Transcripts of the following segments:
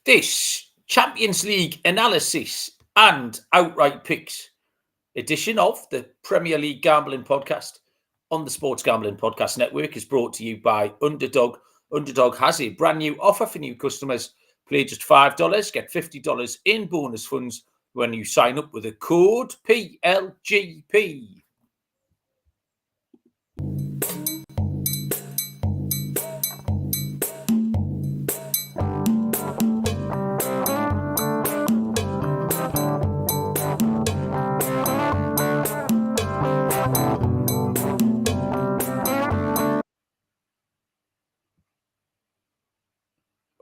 This Champions League analysis and outright picks edition of the Premier League Gambling Podcast on the Sports Gambling Podcast Network is brought to you by Underdog. Underdog has a brand new offer for new customers. Play just $5, get $50 in bonus funds when you sign up with a code PLGP.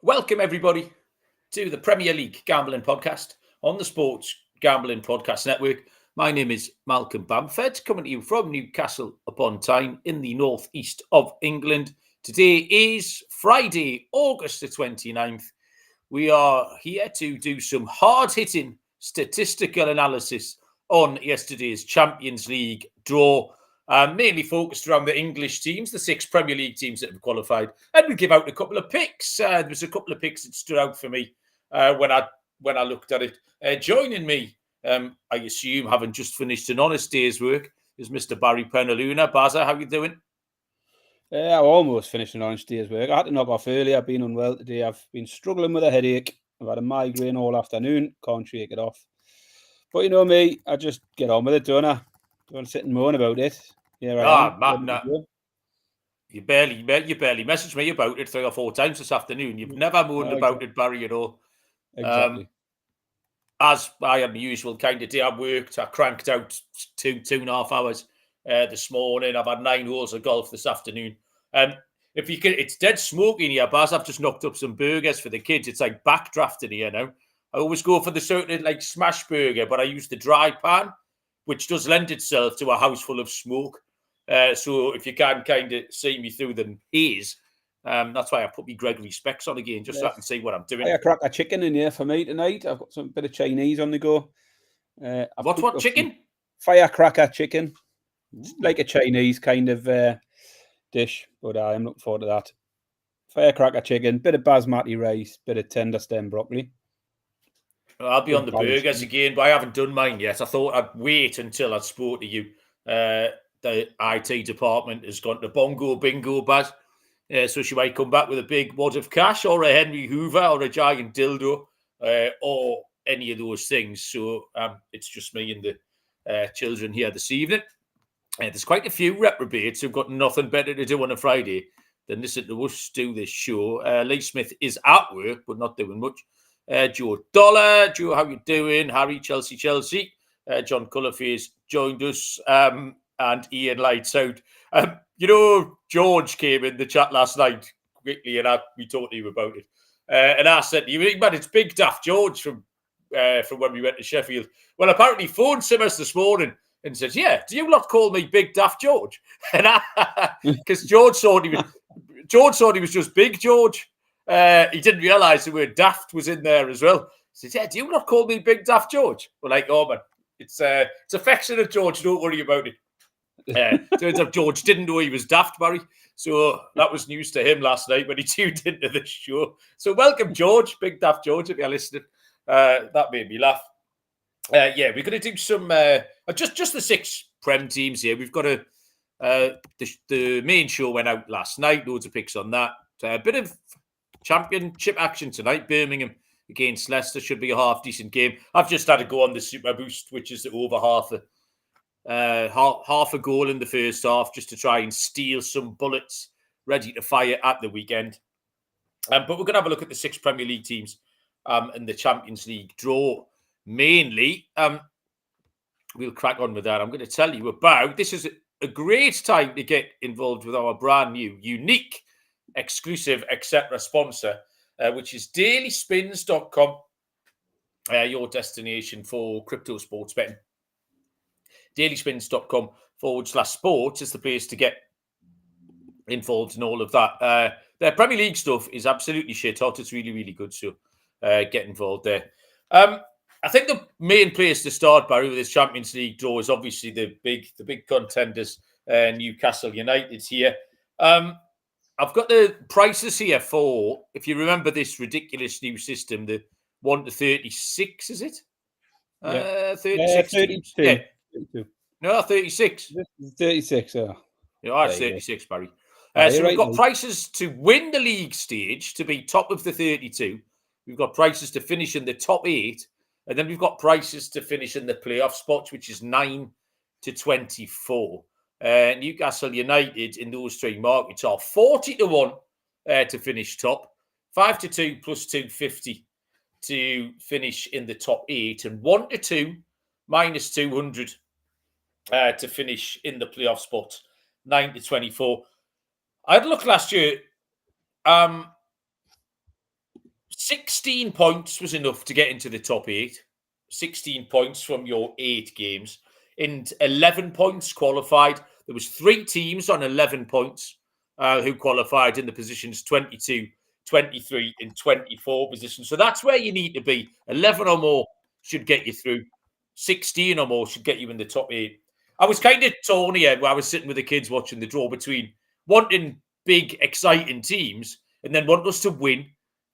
Welcome, everybody, to the Premier League Gambling Podcast on the Sports Gambling Podcast Network. My name is Malcolm Bamford, coming to you from Newcastle upon Tyne in the northeast of England. Today is Friday, August the 29th. We are here to do some hard-hitting statistical analysis on yesterday's Champions League draw. Mainly focused around the English teams, the 6 Premier League teams that have qualified. And we give out a couple of picks. There was a couple of picks that stood out for me when I looked at it. Joining me, I assume, having just finished an honest day's work, is Mr. Barry Penaluna. Bazza, how you doing? I almost finished an honest day's work. I had to knock off early. I've been unwell today. I've been struggling with a headache. I've had a migraine all afternoon. Can't shake it off. But you know me, I just get on with it, don't I? Don't sit and moan about it. Yeah, you barely messaged me about it 3 or 4 times this afternoon. You've never moaned about it, Barry, at all. Exactly. As I had my usual kind of day, I worked. I cranked out 2.5 hours this morning. I've had 9 holes of golf this afternoon. If you can, it's dead smoky in here, Baz. I've just knocked up some burgers for the kids. It's like backdrafting here now. I always go for the sort of like smash burger, but I use the dry pan, which does lend itself to a house full of smoke. So if you can kind of see me through the haze, that's why I put my Gregory specs on again, just so I can see what I'm doing. Firecracker chicken in here for me tonight. I've got some bit of Chinese on the go. What chicken? Firecracker chicken. It's like a Chinese kind of dish, but I'm looking forward to that. Firecracker chicken, bit of basmati rice, bit of tender stem broccoli. I'll be on the burgers again, but I haven't done mine yet. I thought I'd wait until I spoke to you. The IT department has gone to bongo bingo, Baz. So she might come back with a big wad of cash or a Henry Hoover or a giant dildo or any of those things. So it's just me and the children here this evening. There's quite a few reprobates who've got nothing better to do on a Friday than listen to us do this show. Lee Smith is at work, but not doing much. Joe Dollar, Joe, how you doing? Harry, Chelsea. John Cullerface joined us, and Ian Lights out. George came in the chat last night quickly, and we talked to him about it. And I said to you, man, it's Big Daft George from when we went to Sheffield. Well, apparently phoned Simmers this morning and said, "Yeah, do you not call me Big Daft George?" And because George thought he was just Big George. He didn't realise the word daft was in there as well. He said, "Yeah, do you not call me Big Daft George?" We're like, "Oh man, it's affectionate, George. Don't worry about it." Turns out George didn't know he was daft, Barry. So that was news to him last night when he tuned into the show. So welcome, George, Big Daft George, if you're listening. That made me laugh. We're going to do some just the 6 Prem teams here. We've got the main show went out last night. Loads of picks on that. A bit of championship action tonight. Birmingham against Leicester should be a half decent game. I've just had to go on the Super Boost, which is over half a goal in the first half, just to try and steal some bullets ready to fire at the weekend. But we're going to have a look at the 6 Premier League teams and the Champions League draw mainly. We'll crack on with that. I'm going to tell you about, this is a great time to get involved with our brand new, unique, exclusive, etc. sponsor, which is dailyspins.com, your destination for crypto sports betting. dailyspins.com/sports is the place to get involved in all of that. Their Premier League stuff is absolutely shit hot. It's really, really good. So get involved there. I think the main place to start, Barry, with this Champions League draw is obviously the big contenders, Newcastle United here. I've got the prices here for, if you remember this ridiculous new system, the 1 to 36, is it? Yeah. 36 teams. 32. Yeah. 32. No, 36. 36. Yeah, it's 36, Barry. You're So we've right, got mate. prices to win the league stage, to be top of the 32. We've got prices to finish in the top 8. And then we've got prices to finish in the playoff spots, which is 9 to 24. Newcastle United in those three markets are 40 to 1 to finish top, 5 to 2 plus 250 to finish in the top 8, and 1 to 2 minus 200 to finish in the playoff spot, 9 to 24. I had a look last year. 16 points was enough to get into the top 8. 16 points from your 8 games. And 11 points qualified. There was 3 teams on 11 points who qualified in the positions 22, 23 and 24 positions. So that's where you need to be. 11 or more should get you through. 16 or more should get you in the top 8. I was kind of torn here where I was sitting with the kids watching the draw between wanting big, exciting teams and then wanting us to win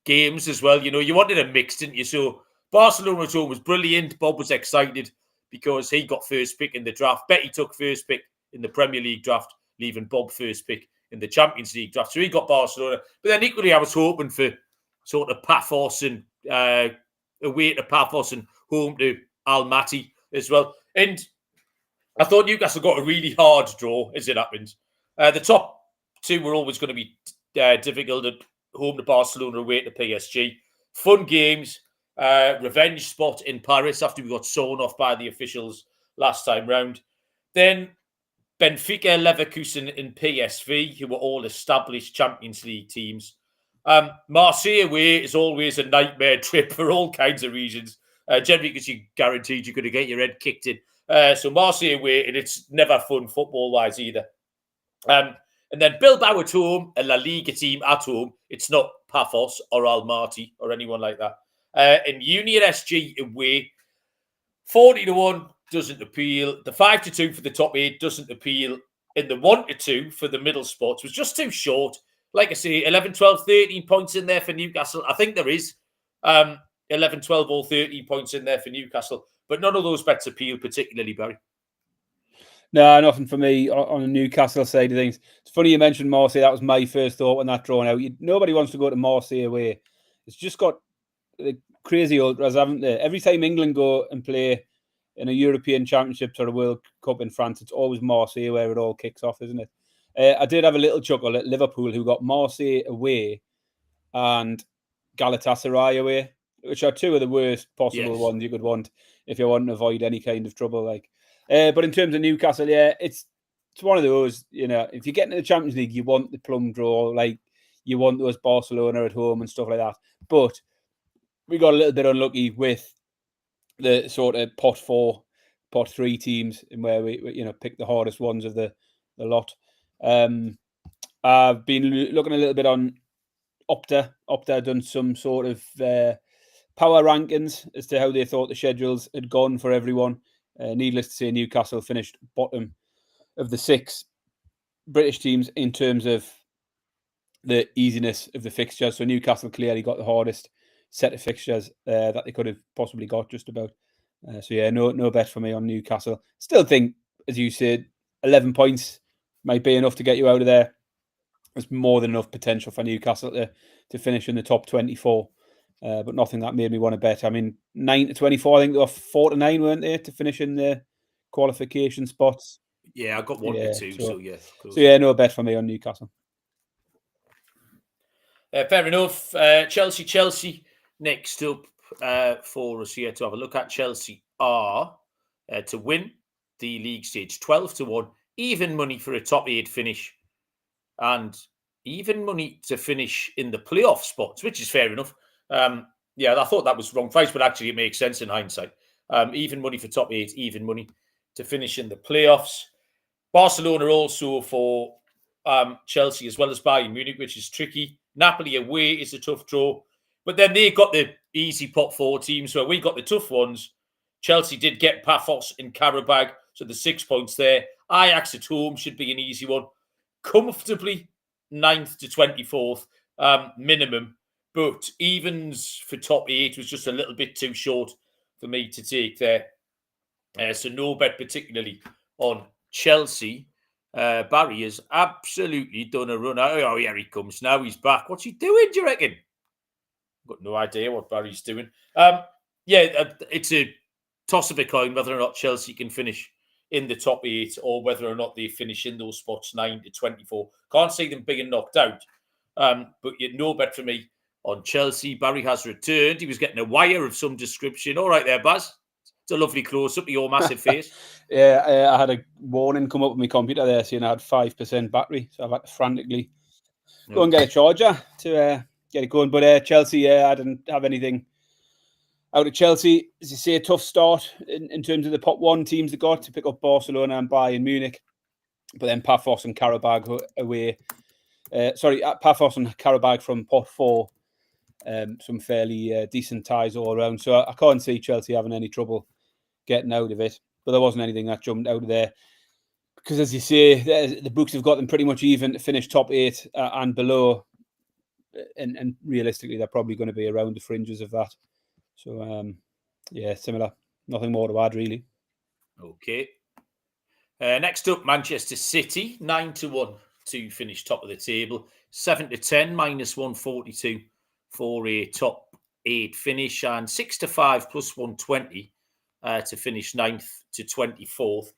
games as well. You know, you wanted a mix, didn't you? So Barcelona at home was brilliant. Bob was excited because he got first pick in the draft. Betty took first pick in the Premier League draft, leaving Bob first pick in the Champions League draft. So he got Barcelona. But then equally, I was hoping for sort of Paphos and away to Paphos and home to Almaty as well. And I thought Newcastle got a really hard draw as it happened. The top 2 were always going to be difficult. At home to Barcelona, away to PSG. Fun games. Revenge spot in Paris after we got sawn off by the officials last time round. Then Benfica, Leverkusen and PSV, who were all established Champions League teams. Marseille away is always a nightmare trip for all kinds of reasons. Generally because you're guaranteed you're going to get your head kicked in. So Marseille away, and it's never fun football-wise either. And then Bilbao at home, a La Liga team at home. It's not Paphos or Almaty or anyone like that. And Union SG away, 40 to 1 doesn't appeal. The 5 to 2 for the top 8 doesn't appeal. And the 1 to 2 for the middle spots was just too short. Like I say, 11, 12, 13 points in there for Newcastle. I think there is 11, 12 or 13 points in there for Newcastle. But none of those bets appeal particularly, Barry. No, nothing for me on the Newcastle side of things. It's funny you mentioned Marseille. That was my first thought when that drawn out. Nobody wants to go to Marseille away. It's just got the crazy ultras, haven't they? Every time England go and play in a European Championships or a World Cup in France, it's always Marseille where it all kicks off, isn't it? I did have a little chuckle at Liverpool, who got Marseille away and Galatasaray away, which are 2 of the worst possible ones you could want if you want to avoid any kind of trouble. But in terms of Newcastle, it's one of those, you know, if you get into the Champions League, you want the plum draw, like you want those Barcelona at home and stuff like that. But we got a little bit unlucky with the sort of pot 4, pot 3 teams, in where we picked the hardest ones of the lot. I've been looking a little bit on Opta. Opta done some sort of power rankings as to how they thought the schedules had gone for everyone. Needless to say, Newcastle finished bottom of the 6 British teams in terms of the easiness of the fixtures. So Newcastle clearly got the hardest set of fixtures that they could have possibly got, just about. No bet for me on Newcastle. Still think, as you said, 11 points might be enough to get you out of there. There's more than enough potential for Newcastle to finish in the top 24. But nothing that made me want to bet. I mean, 9 to 24, I think they were 4 to 9, weren't they, to finish in the qualification spots? Yeah, I got 1 to 2, so yeah. So yeah, no bet for me on Newcastle. Fair enough. Chelsea next up for us here to have a look at. Chelsea are to win the league stage 12 to 1, even money for a top 8 finish, and even money to finish in the playoff spots, which is fair enough. I thought that was wrong price, but actually it makes sense in hindsight. Even money for top 8, even money to finish in the playoffs. Barcelona also for Chelsea, as well as Bayern Munich, which is tricky. Napoli away is a tough draw. But then they got the easy pot 4 teams, where we got the tough ones. Chelsea did get Paphos and Karabag, so the 6 points there. Ajax at home should be an easy one. Comfortably, 9th to 24th minimum, but evens for top 8 was just a little bit too short for me to take there. So no bet particularly on Chelsea. Barry has absolutely done a run. Oh, here he comes now. He's back. What's he doing, do you reckon? I've got no idea what Barry's doing. It's a toss of a coin whether or not Chelsea can finish in the top 8 or whether or not they finish in those spots 9 to 24. Can't see them being knocked out. But no bet for me on Chelsea. Barry has returned. He was getting a wire of some description. All right there, Baz. It's a lovely close-up of your massive face. Yeah, I had a warning come up on my computer there saying I had 5% battery. So I've had to frantically go and get a charger to get it going. But Chelsea, I didn't have anything out of Chelsea. As you say, a tough start in terms of the top 1 teams they got to pick up Barcelona and Bayern Munich. But then Paphos and Karabag away. Paphos and Karabag from pot 4. Some fairly decent ties all around. So I can't see Chelsea having any trouble getting out of it. But there wasn't anything that jumped out of there. Because as you say, the books have got them pretty much even to finish top 8 and below. And realistically, they're probably going to be around the fringes of that. So, similar. Nothing more to add, really. Okay. Next up, Manchester City, 9 to 1 to finish top of the table. 7 to 10, minus 142 for a top 8 finish. And 6 to 5, plus 120 to finish 9th to 24th.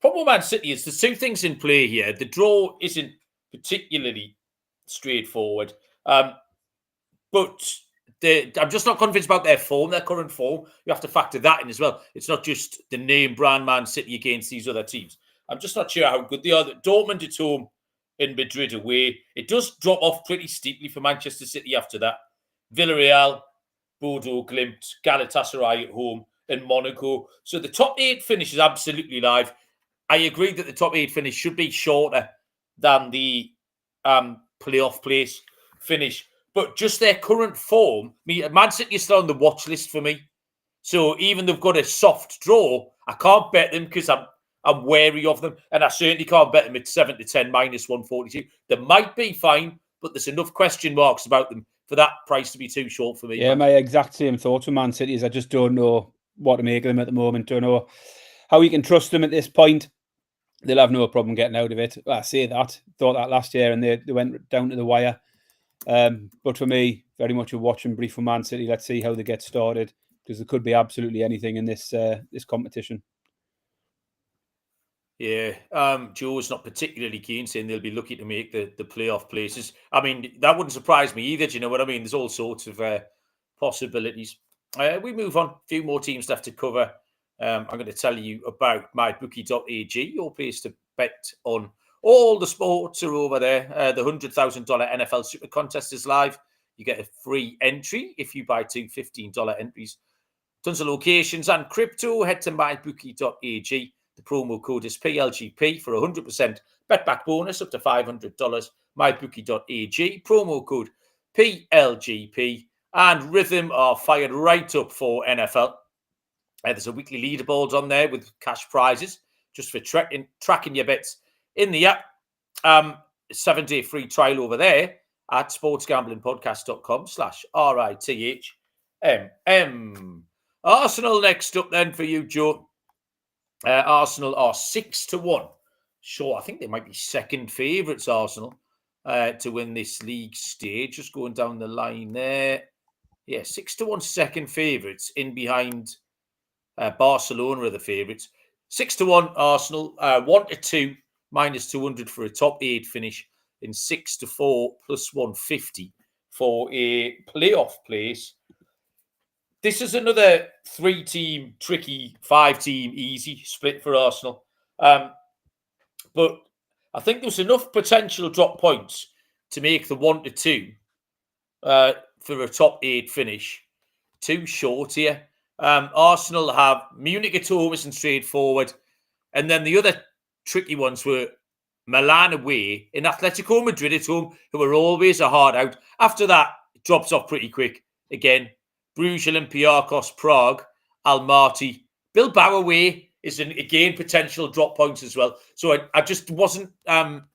Problem with Man City is there's 2 things in play here. The draw isn't particularly straightforward. But I'm just not convinced about their form, their current form. You have to factor that in as well. It's not just the name brand Man City against these other teams. I'm just not sure how good they are. Dortmund at home and Madrid away. It does drop off pretty steeply for Manchester City after that. Villarreal, Bodo Glimt, Galatasaray at home, and Monaco. So the top 8 finish is absolutely live. I agree that the top 8 finish should be shorter than the playoff place finish. But just their current form, Man City is still on the watch list for me. So even they've got a soft draw, I can't bet them because I'm wary of them. And I certainly can't bet them at 7 to 10, minus 142. They might be fine, but there's enough question marks about them for that price to be too short for me. Yeah, my exact same thoughts with Man City is I just don't know what to make of them at the moment. Don't know how you can trust them at this point. They'll have no problem getting out of it. I say that. Thought that last year and they went down to the wire. But for me, very much a watch and brief for Man City. Let's see how they get started because there could be absolutely anything in this competition. Yeah, Joe's not particularly keen, saying they'll be lucky to make the playoff places. I mean, that wouldn't surprise me either. Do you know what I mean? There's all sorts of possibilities. We move on. A few more teams left to cover. I'm going to tell you about mybookie.ag, your place to bet on all the sports are over there. The $100,000 NFL Super Contest is live. You get a free entry if you buy 2 $15 entries. Tons of locations and crypto. Head to mybookie.ag. The promo code is PLGP for 100% bet back bonus up to $500. Mybookie.ag. Promo code PLGP. And Rhythm are fired right up for NFL. There's a weekly leaderboard on there with cash prizes just for tracking your bets in the app. 7-day free trial over there at sportsgamblingpodcast.com/RITHMM. Arsenal next up then for you, Joe. Arsenal are 6 to 1. Sure, I think they might be second favourites, Arsenal, to win this league stage. Just going down the line there. Yeah, 6 to 1 second favourites in behind Barcelona are the favourites. 6 to 1 Arsenal, 1 to 2 minus 200 for a top 8 finish, in 6 to 4 plus 150 for a playoff place. This is another 3-team tricky, 5-team easy split for Arsenal. But I think there's enough potential drop points to make the 1 to 2 for a top 8 finish too short here. Arsenal have Munich at home, isn't straightforward. And then the other tricky ones were Milan away and Atletico Madrid at home, who are always a hard out. After that, it drops off pretty quick. Again, Bruges, Olympiacos, Prague, Almaty, Bilbao away, is again potential drop points as well. So I just wasn't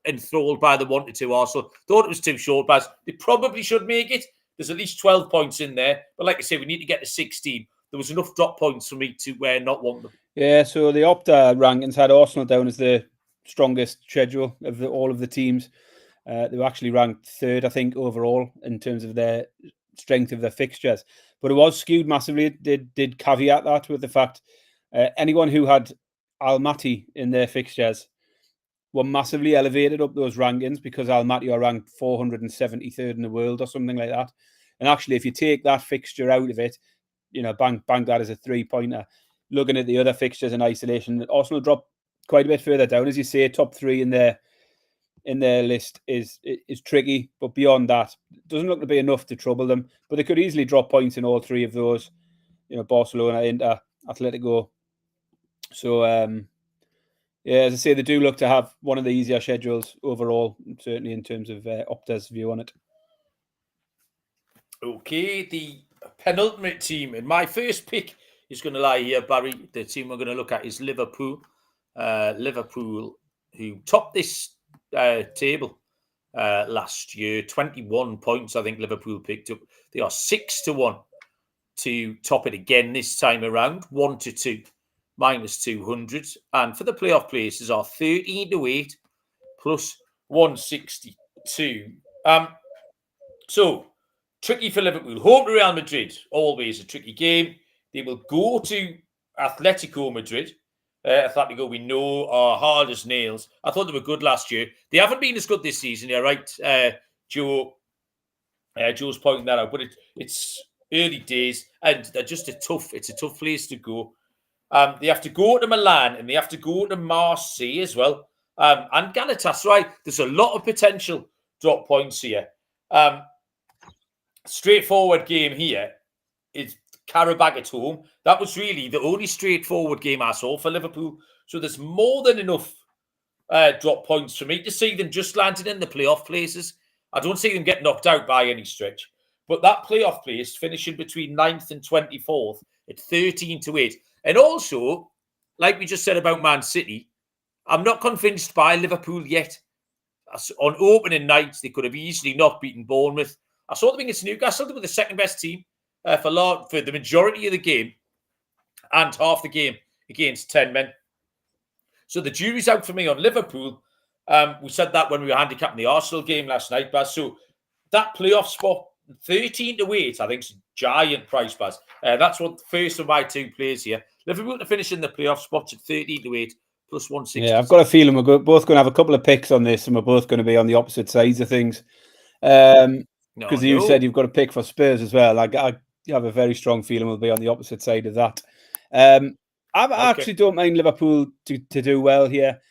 enthralled by the 1-2 Arsenal. Thought it was too short, but they probably should make it. There's at least 12 points in there. But like I say, we need to get to 16. There was enough drop points for me to not want them. Yeah, so the Opta rankings had Arsenal down as the strongest schedule of all of the teams. They were actually ranked third, I think, overall in terms of their strength of their fixtures. But it was skewed massively. It did caveat that with the fact anyone who had Almaty in their fixtures were massively elevated up those rankings because Almaty are ranked 473rd in the world or something like that. And actually, if you take that fixture out of it, bank that as a 3-pointer. Looking at the other fixtures in isolation, Arsenal dropped quite a bit further down. As you say, top 3 in their list is tricky, but beyond that, it doesn't look to be enough to trouble them. But they could easily drop points in all 3 of those, Barcelona, Inter, Atletico. So, as I say, they do look to have one of the easier schedules overall, certainly in terms of Opta's view on it. Okay, the penultimate team, and my first pick is going to lie here, Barry. The team we're going to look at is Liverpool. Liverpool, who topped this table last year, 21 points. I think Liverpool picked up. They are 6-1 to top it again this time around. 1-2 -200, and for the playoff places are 13-8 plus 162. So tricky for Liverpool. Home to Real Madrid, always a tricky game. They will go to Atletico Madrid. Atletico, we know, are hard as nails. I thought they were good last year. They haven't been as good this season. You're right, Joe. Joe's pointing that out. But it's early days, and they're just a tough place to go. They have to go to Milan, and they have to go to Marseille as well. And Galatasaray. There's a lot of potential drop points here. Straightforward game here is Karabakh at home. That was really the only straightforward game I saw for Liverpool. So there's more than enough drop points for me to see them just landing in the playoff places. I don't see them get knocked out by any stretch. But that playoff place finishing between 9th and 24th at 13-8. And also, like we just said about Man City, I'm not convinced by Liverpool yet. On opening night, they could have easily not beaten Bournemouth. I saw them against Newcastle. They were the second best team for the majority of the game and half the game against 10 men. So the jury's out for me on Liverpool. We said that when we were handicapping the Arsenal game last night, Baz. So that playoff spot, 13-8, I think, is a giant price, Baz. That's what the first of my 2 plays here. Liverpool to finish in the playoff spots at 13-8 plus 160. Yeah, I've got a feeling we're both going to have a couple of picks on this, and we're both going to be on the opposite sides of things. Because you said you've got a pick for Spurs as well. I have a very strong feeling we'll be on the opposite side of that. I actually don't mind Liverpool to do well here.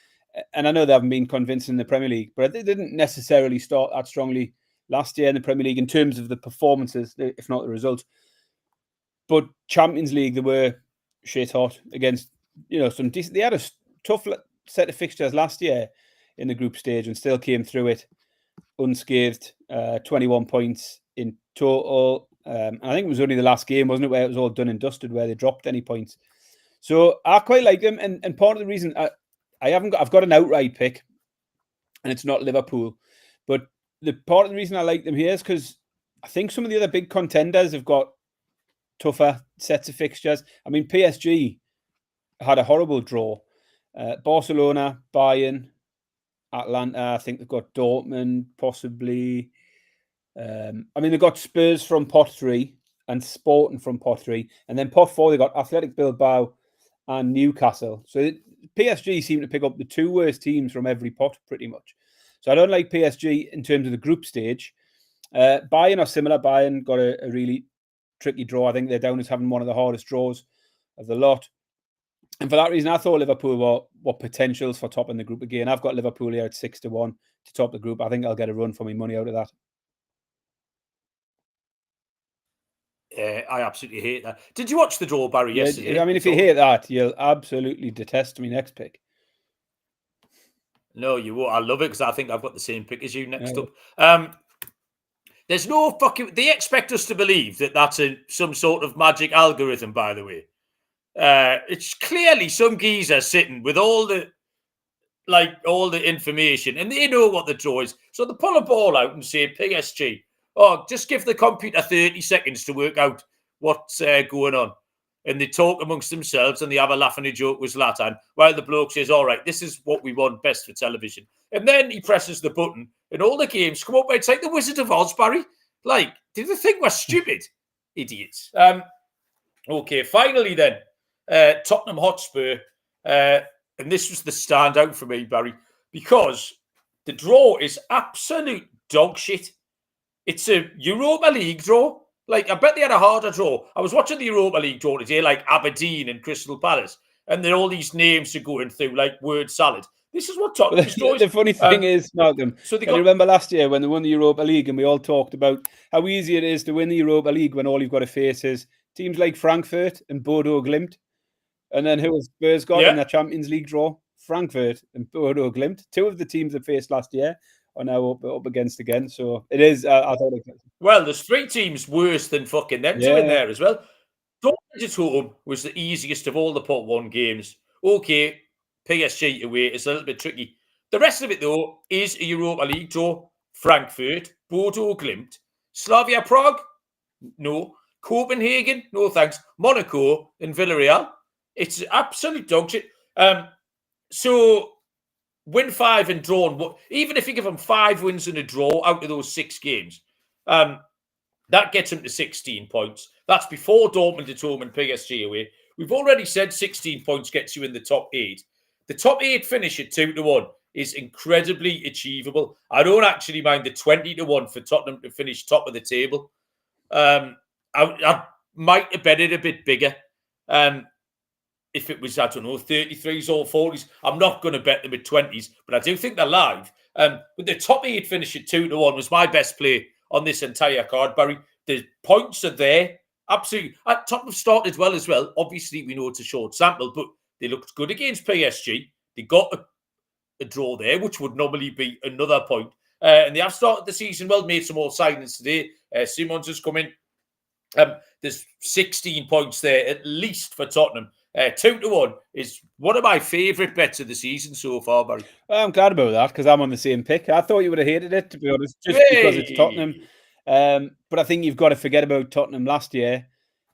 And I know they haven't been convincing in the Premier League, but they didn't necessarily start that strongly last year in the Premier League in terms of the performances, if not the results. But Champions League, they were shit hot against, some decent. They had a tough set of fixtures last year in the group stage and still came through it unscathed. 21 points in total. I think it was only the last game, wasn't it, where it was all done and dusted, where they dropped any points. So I quite like them, and part of the reason I've got an outright pick, and it's not Liverpool, but the part of the reason I like them here is because I think some of the other big contenders have got tougher sets of fixtures. I mean, PSG had a horrible draw. Barcelona, Bayern, Atlanta, I think they've got Dortmund, possibly. They've got Spurs from pot 3 and Sporting from pot 3. And then pot 4, they got Athletic Bilbao and Newcastle. So PSG seem to pick up the 2 worst teams from every pot, pretty much. So I don't like PSG in terms of the group stage. Bayern are similar. Bayern got a really tricky draw. I think they're down as having one of the hardest draws of the lot. And for that reason, I thought Liverpool were potentials for topping the group again. I've got Liverpool here at 6-1 to top the group. I think I'll get a run for my money out of that. I absolutely hate that. Did you watch the draw, Barry, yesterday? I mean, if you hate that, you'll absolutely detest me next pick. No, you won't. I love it because I think I've got the same pick as you next up. There's no fucking... They expect us to believe that that's some sort of magic algorithm, by the way. It's clearly some geezer sitting with all the information, and they know what the draw is. So they pull a ball out and say, PSG, just give the computer 30 seconds to work out what's going on. And they talk amongst themselves and they have a laugh and a joke with Zlatan, while the bloke says, all right, this is what we want best for television. And then he presses the button and all the games come up. It's like the Wizard of Oz, Barry. Like, do they think we're stupid? Idiots. Okay, finally then, Tottenham Hotspur. And this was the standout for me, Barry, because the draw is absolute dog shit. It's a Europa League draw. Like, I bet they had a harder draw. I was watching the Europa League draw today, like Aberdeen and Crystal Palace, and then all these names are going through like word salad. This is what Tottenham's draw is. The funny thing is, Malcolm, you remember last year when they won the Europa League and we all talked about how easy it is to win the Europa League when all you've got to face is teams like Frankfurt and Bodo Glimt. And then who has Spurs got in the Champions League draw? Frankfurt and Bodo Glimt. Two of the teams that faced last year are now up against again. So it is. I thought. Well, there's 3 teams worse than fucking them two in there as well. Dortmund at home was the easiest of all the pot 1 games. Okay, PSG away is a little bit tricky. The rest of it, though, is a Europa League draw. Frankfurt, Bodo Glimt, Slavia Prague, no. Copenhagen, no thanks. Monaco and Villarreal. It's absolute dog shit. So win 5 and draw, even if you give them 5 wins and a draw out of those 6 games, that gets them to 16 points. That's before Dortmund at home and PSG away. We've already said 16 points gets you in the top 8. The top 8 finish at 2-1 is incredibly achievable. I don't actually mind the 20-1 for Tottenham to finish top of the table. I might have bet it a bit bigger. If it was, 33s or 40s, I'm not going to bet them at 20s, but I do think they're live. But the top 8 finish at 2-1 was my best play on this entire card, Barry. The points are there. Absolutely. Tottenham started well as well. Obviously, we know it's a short sample, but they looked good against PSG. They got a draw there, which would normally be another point. And they have started the season well, made some more signings today. Simons has come in. There's 16 points there, at least for Tottenham. 2-1 is one of my favourite bets of the season so far, Barry. Well, I'm glad about that because I'm on the same pick. I thought you would have hated it, to be honest, just because it's Tottenham. But I think you've got to forget about Tottenham last year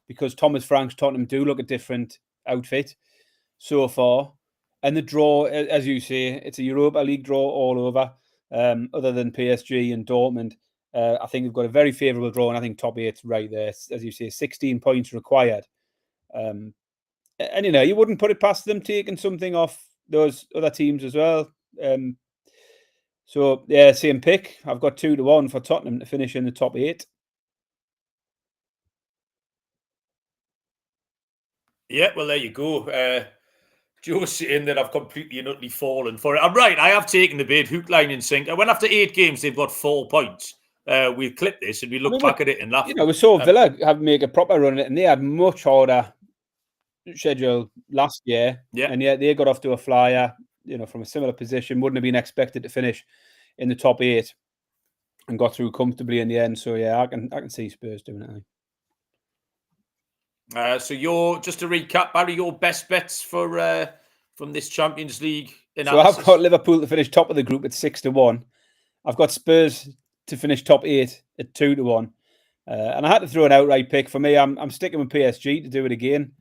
because Thomas Frank's Tottenham do look a different outfit so far. And the draw, as you say, it's a Europa League draw all over, other than PSG and Dortmund. I think they've got a very favourable draw, and I think top 8's right there. As you say, 16 points required. And, you wouldn't put it past them taking something off those other teams as well. So, yeah, same pick. I've got 2-1 for Tottenham to finish in the top 8. Yeah, well, there you go. Joe's saying that I've completely and utterly fallen for it. I'm right. I have taken the bait, hook, line and sinker. When after 8 games, they've got 4 points. We'll clip this and we look back at it and laugh. We saw Villa have make a proper run at it, and they had much harder schedule last year. Yeah. And yet they got off to a flyer, from a similar position. Wouldn't have been expected to finish in the top 8 and got through comfortably in the end. So, yeah, I can see Spurs doing it, I think. So just to recap, Barry, your best bets for from this Champions League analysis. So I've got Liverpool to finish top of the group at 6-1. I've got Spurs to finish top 8 at 2-1. And I had to throw an outright pick. For me, I'm sticking with PSG to do it again.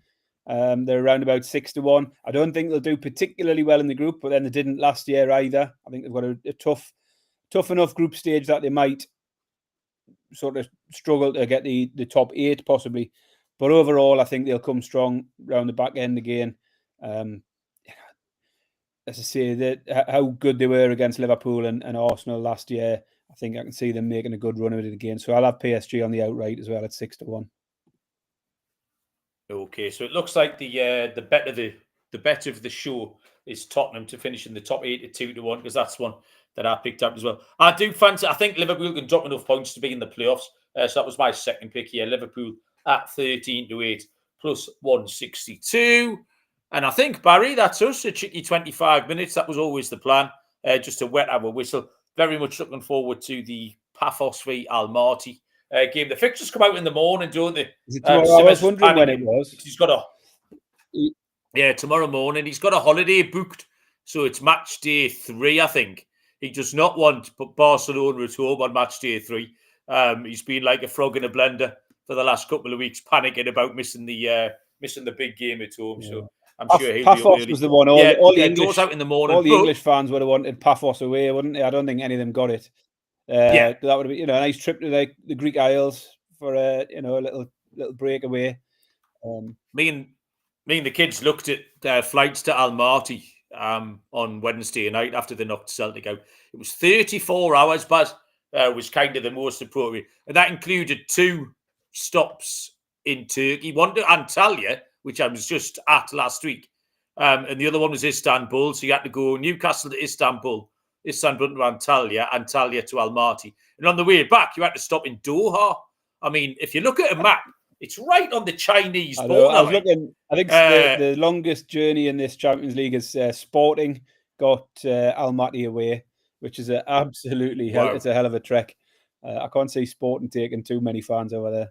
They're around about 6-1. I don't think they'll do particularly well in the group, but then they didn't last year either. I think they've got a tough enough group stage that they might sort of struggle to get the top 8 possibly. But overall, I think they'll come strong round the back end again. As I say, how good they were against Liverpool and Arsenal last year, I think I can see them making a good run of it again. So I'll have PSG on the outright as well at 6-1. Okay, so it looks like the bet of the show is Tottenham to finish in the top 8 at 2-1 because that's one that I picked up as well. I think Liverpool can drop enough points to be in the playoffs. So that was my second pick here. Liverpool at 13-8 plus 162. And I think, Barry, that's us. A cheeky 25 minutes. That was always the plan. Just to wet our whistle. Very much looking forward to the Paphos v Almaty game. The fixtures come out in the morning, don't they? Is it tomorrow? I was wondering when it was. He's got Yeah, tomorrow morning. He's got a holiday booked, so it's match day 3, I think. He does not want Barcelona at home on match day 3. He's been like a frog in a blender for the last couple of weeks, panicking about missing the big game at home. Yeah. So I'm sure he'll be up early. Was the one. All the English out in the morning. All the English fans would have wanted Paphos away, wouldn't they? I don't think any of them got it. Yeah, that would be a nice trip to the Greek Isles for a little breakaway. Me and the kids looked at flights to Almaty on Wednesday night after they knocked Celtic out. It was 34 hours, but was kind of the most appropriate, and that included 2 stops in Turkey. One to Antalya, which I was just at last week, and the other one was Istanbul. So you had to go Newcastle to Istanbul to Antalya, Antalya to Almaty, and on the way back you had to stop in Doha. I mean, if you look at a map, it's right on the Chinese border. I was looking. I think the longest journey in this Champions League is Sporting got Almaty away, which is absolutely hell. It's a hell of a trek. I can't see Sporting taking too many fans over there.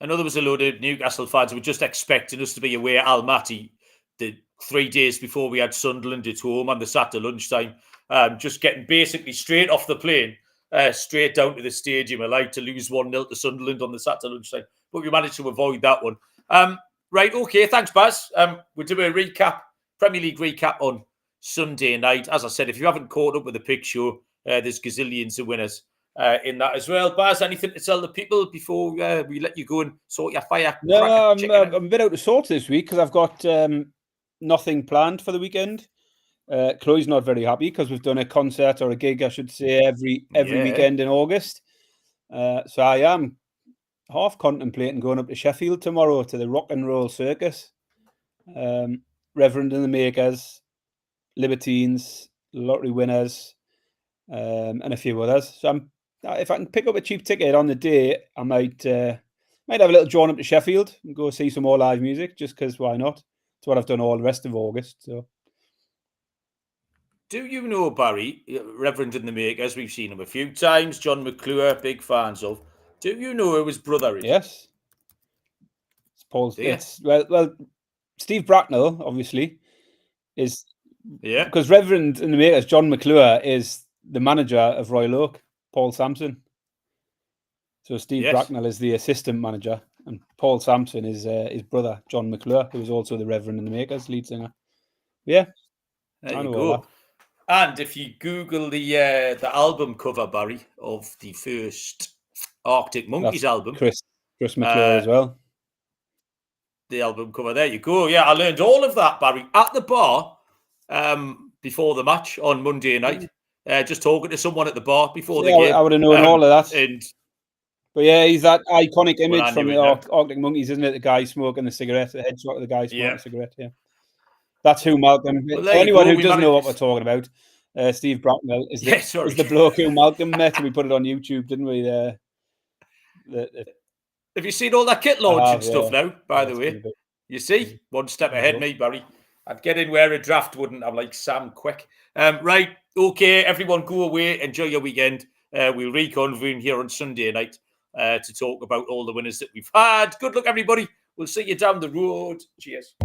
I know there was a load of Newcastle fans who were just expecting us to be away at Almaty the 3 days before we had Sunderland at home on the Saturday lunchtime. Just getting basically straight off the plane, straight down to the stadium. I like to lose 1-0 to Sunderland on the Saturday lunchtime, but we managed to avoid that one. Right, okay, thanks, Baz. We'll do a recap, Premier League recap on Sunday night. As I said, if you haven't caught up with the pick show, there's gazillions of winners in that as well. Baz, anything to tell the people before we let you go and sort your fire? No, I'm a bit out of sorts this week because I've got nothing planned for the weekend. Chloe's not very happy because we've done a concert or a gig, I should say, every weekend in August. So I am half contemplating going up to Sheffield tomorrow to the Rock and Roll Circus. Reverend and the Makers, Libertines, Lottery Winners, and a few others. So if I can pick up a cheap ticket on the day, I might have a little drawn up to Sheffield and go see some more live music, just because why not? It's what I've done all the rest of August. So, do you know Barry, Reverend and the Makers? We've seen him a few times. John McClure, big fans of. Do you know who his brother is? Yes, it's Paul's. Well, Steve Bracknell obviously is. Yeah, because Reverend and the Makers, John McClure, is the manager of Royal Oak, Paul Sampson. So Steve Bracknell is the assistant manager, and Paul Sampson is his brother, John McClure, who is also the Reverend and the Makers lead singer. Yeah, there you go. And if you Google the album cover, Barry, of the first Arctic Monkeys album, Chris McClure as well. The album cover, there you go. Yeah, I learned all of that, Barry, at the bar before the match on Monday night. Just talking to someone at the bar before the game. I would have known all of that. But yeah, he's that iconic image from the Arctic Monkeys, isn't it? The guy smoking the cigarette, the headshot of the guy smoking the cigarette. Yeah, that's who Malcolm. Well, anyone who doesn't know what we're talking about, Steve Bracknell is the bloke who Malcolm met. We put it on YouTube, didn't we? Have you seen all that kit launching stuff now? By the way, you see, one step ahead, me, Barry. I'd get in where a draft wouldn't. I'm like Sam Quick. Right, okay, everyone, go away, enjoy your weekend. We'll reconvene here on Sunday night to talk about all the winners that we've had. Good luck, everybody. We'll see you down the road. Cheers.